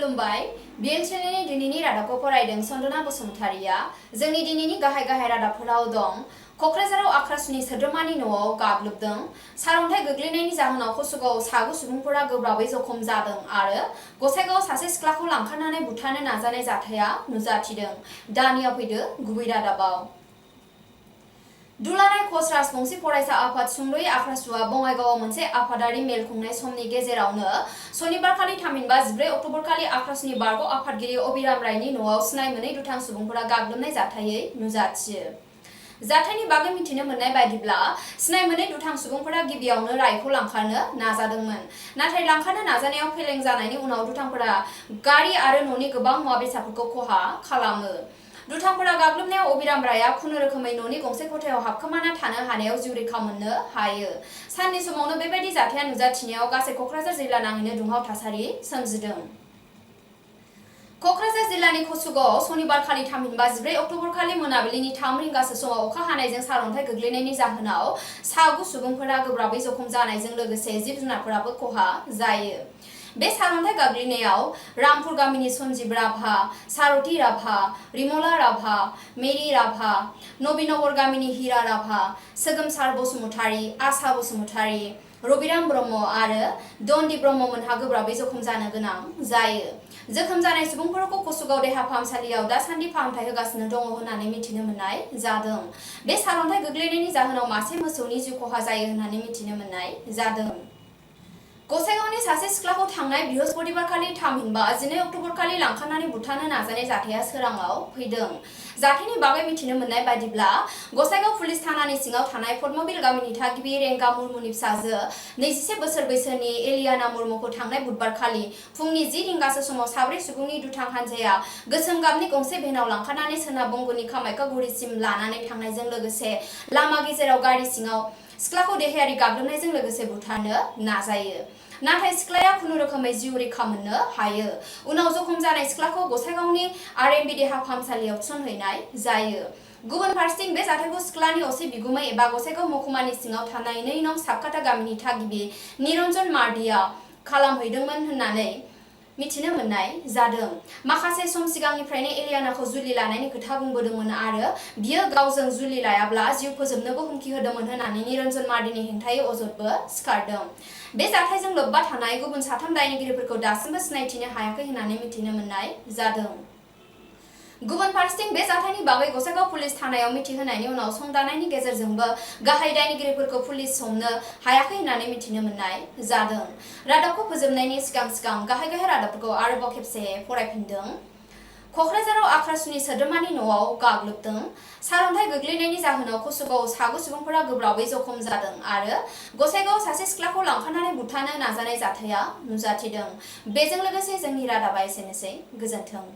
खुलुमबाय बिएल चेनेलनि दिनैनि रादाबखौ फरायदों सन्दना बसुमतारिया। जोंनि दिनैनि गाहाय रादाबफोराव दं। कक्राझाराव आख्रासुनि सोद्रोमानि न'आव गाग्लोबदों। सारअन्थाइ गोग्लैनायनि जाहोनाव कसुगावआव सागु सुबुंफोरा गोब्राबै जखम जादों आरो गसाइगावआव सासे सिख्लाखौ लांखारनानै बुथारनो नाजानाय जाथाया नुजाथिदों। दानिया फैदो गुबै रादाबाव। दुलाराय कच राजबंसि फरायसा आफाद सुंद'यै आख्रासुआ बङाइगावआव मोनसे आफादारि मेल खुंनाय समनि गेजेरावनो सनिबारखालि थामहिनबा 14 अक्ट'बरखालि आख्रासुनि बारग' आफादगिरि अबिराम रायनि न'आव सिनाय मोनै दुथां सुबुंफोरा गाग्लोबनाय जाथायै नुजाथियो। जाथायनि बागै मिथिनो मोननाय बायदिब्ला सिनाय मोनै दुथां सुबुंफोरा गिबियावनो रायखौ लांखारनो नाजादोंमोन। नाथाय लांखारनो नाजानायाव फेलें जानायनि उनाव दुथांफोरा गारि आरो न'नि गोबां मुवा बेसादफोरखौ खहा खालामो। दुथांफोरा गाग्लोबनायाव अबिराम रायआ खुनुरोखोमै न'नि गंसे खथायाव हाबखोमाना थानो हानायाव जिउ रैखा मोननो हायो। साननि समावनो बेबायदि जाथाया नुजाथिनायाव गासै कक्राझार जिल्ला नाङैनो दुंहाव थासारि सोमजिदों। कक्राझार जिल्लानि कसुगावआव सनिबारखालि थामहिनबा 14 अक्ट'बरखालि मोनाबिलिनि 3 रिंगासो समाव अखा हानायजों सारअन्थाइ गोग्लैनायनि जाहोनाव सागु सुबुंफोरा गोब्राबै जखम जानायजों लोगोसे जिब जुनारफोराबो खहा जायो। बे सारअन्थाइ गाग्लिनायाव रामपुर गामिनि सन्जीब राभा, सारथि राभा, रिमला राभा, मेरि राभा, नबीनगर गामिनि हिरा राभा, सोगोमसार बसुमतारी, आशा बसुमतारी, रबिराम ब्रह्म आरो दन्दि ब्रह्म मोनहा गोब्राबै जखम जानो गोनां जायो। जोखोम जानाय सुबुंफोरखौ कसुगाव देहा फाहामसालियाव दासान्दि फाहामथाय होगासिनो दङ होननानै मिथिनो मोननाय जादों। बे सारअन्थाइ गोग्लैनायनि जाहोनाव मासे मोसौनि जिउ खहा जायो होननानै मिथिनो मोननाय जादों। गसाइगावनि सासे सिख्लाखौ थांनाय बृहस्पतिबारखालि थामहिनबा 14 अक्ट'बरखालि लांखारनानै बुथारनो नाजानाय जाथाया सोराङाव फैदों। जाथायनि बागै मिथिनो मोननाय बायदिब्ला गसाइगाव पुलिस थानानि सिङाव थानाय पद्मबिल गामिनि थागिबि रेंगा मुर्मुनि फिसाजो 21 बोसोर बैसोनि एलियाना मुर्मुखौ थांनाय बुधबारखालि फुंनि 10 रिंगासो समाव साब्रै सुबुंनि दुथां हान्जाया गोसोम गाबनि गंसे भेनाव लांखारनानै सोनाब बंग'नि कामाख्यागुरिसिम लानानै थांनायजों लोगोसे लामा गेजेराव गारि सिङाव सिख्लाखौ देहायारि गाग्लोबनायजों लोगोसे बुथारनो नाजायो। नाथाय सिख्लाया खुनुरोखोमै जिउ रैखा मोननो हायो। उनाव जखम जानाय सिख्लाखौ गसाइगावनि आरएमबि देहा फाहामसालियाव थिसनहैनाय जायो। गुबुन फारसेथिं बे जाथायखौ सिख्लानि असे बिगुमै एबा गसाइगाव महकुमानि सिङाव थानाय 2 नं साबखाथा गामिनि थागिबि निरन्जन मार्डिया खालामहैदोंमोन होननानै मिथिनो मोननाय जादों। माखासे सम सिगांनिफ्रायनो एलियानाखौ जुलि लानायनि खोथा बुंबोदोंमोन आरो बियो गावजों जुलि लायाब्ला जिउ फोजोबनोबो हुमखि होदोंमोन होननानै निरन्जन मार्डिनि हेंथायै अजदबो सिखारदों। बे जाथायजों लोब्बा थानाय गुबुन 3 दायनिगिरिफोरखौ दासिमबो सिनायथिनो हायाखै होननानै मिथिनो मोननाय जादों। गुबुन फारसेथिं बे जाथायनि बागै गसाइगाव पुलिस थानायाव मिथिहोनायनि उनाव संदाननायनि गेजेरजोंबो गाहाय दायनिगिरिफोरखौ पुलिस हमनो हायाखै होननानै मिथिनो मोननाय जादों। रादाबखौ फोजोबनायनि सिगां गाहाय रादाबफोरखौ आरोबाव खेबसे फरायफिनदों। कक्राझाराव आख्रासुनि सोद्रोमानि न'आव गाग्लोबदों। सारअन्थाइ गोग्लैनायनि जाहोनाव कसुगावआव सागु सुबुंफोरा गोब्राबै जखम जादों आरो गसाइगावआव सासे सिख्लाखौ लांखारनानै बुथारनो नाजानाय जाथाया नुजाथिदों। बेजों लोगोसे जोंनि रादाबा एसेनोसै। गोजोन्थों।